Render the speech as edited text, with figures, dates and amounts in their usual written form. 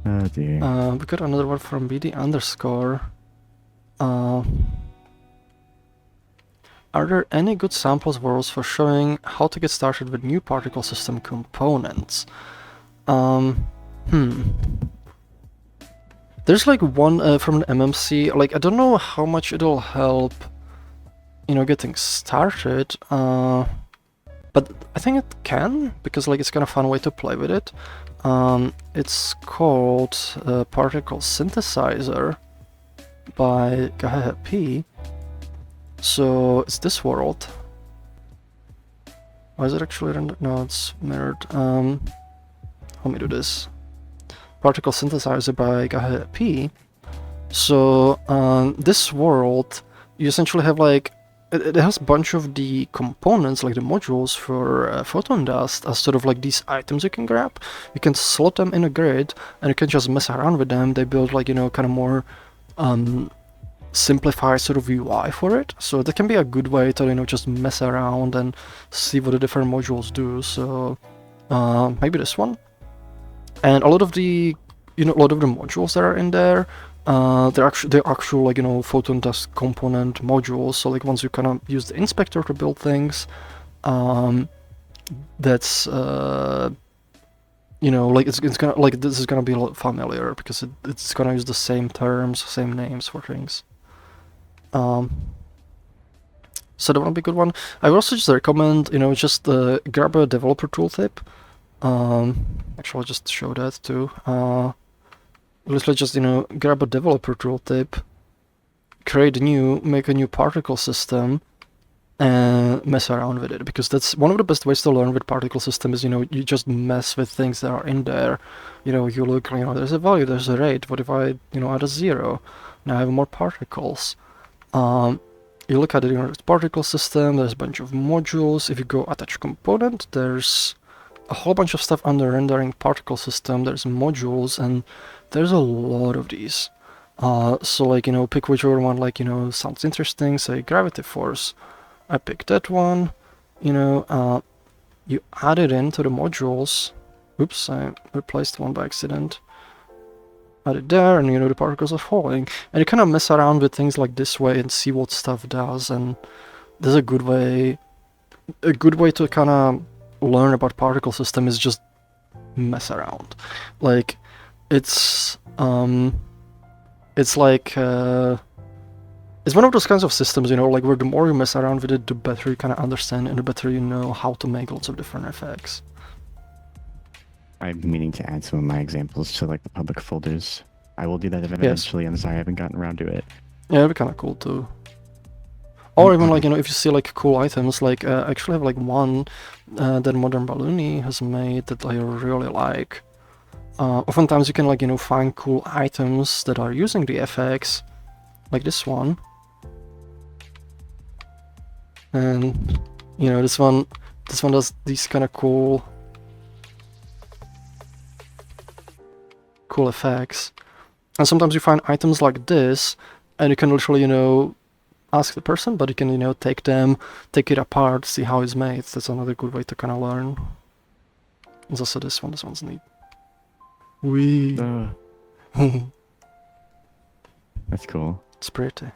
Oh dear. We got another one from BD underscore. Are there any good samples worlds for showing how to get started with new particle system components? There's like one from an MMC. Like, I don't know how much it'll help, getting started. But I think it can, because like it's kind of fun way to play with it. It's called Particle Synthesizer by P. So it's this world. Why is it actually rendered? No, it's mirrored. Let me do this. Particle Synthesizer by P. So this world, you essentially have like it has a bunch of the components, like the modules for photon dust, as sort of like these items you can grab. You can slot them in a grid, and you can just mess around with them. They build like, kind of more simplified sort of UI for it. So that can be a good way to, just mess around and see what the different modules do. So maybe this one. And a lot of the, modules that are in there, they're actual like, photon dust component modules. So like once you kind of use the inspector to build things, that's like it's gonna, like, this is gonna be a lot familiar because it's gonna use the same terms, same names for things. So that would be a good one. I would also just recommend, just grab a developer tooltip. Actually, I'll just show that too. Literally just, grab a developer tooltip, make a new particle system, and mess around with it, because that's one of the best ways to learn with particle system is, you just mess with things that are in there. You look, there's a value, there's a rate. What if I, add a 0? Now I have more particles. You look at it, it's particle system, there's a bunch of modules. If you go attach component, there's a whole bunch of stuff under rendering particle system. There's modules, and there's a lot of these. So like, pick whichever one, like, sounds interesting. Say gravity force. I picked that one. You add it into the modules. Oops, I replaced one by accident. Add it there, and the particles are falling. And you kind of mess around with things like this way and see what stuff does. And there's a good way to kind of learn about particle system is just mess around. Like, it's like it's one of those kinds of systems, like where the more you mess around with it, the better you kind of understand and the better you know how to make lots of different effects. I'm meaning to add some of my examples to like the public folders. I will do that eventually. I'm sorry I haven't gotten around to it. Yeah, it'd be kind of cool too. Or even like, if you see like cool items, like I actually have like one that Modern Balloony has made that I really like. Oftentimes you can like, find cool items that are using the FX, like this one. And this one does these kind of cool effects. And sometimes you find items like this, and you can literally, ask the person, but you can, take it apart, see how it's made. That's another good way to kind of learn. There's also this one. This one's neat. That's cool. It's pretty.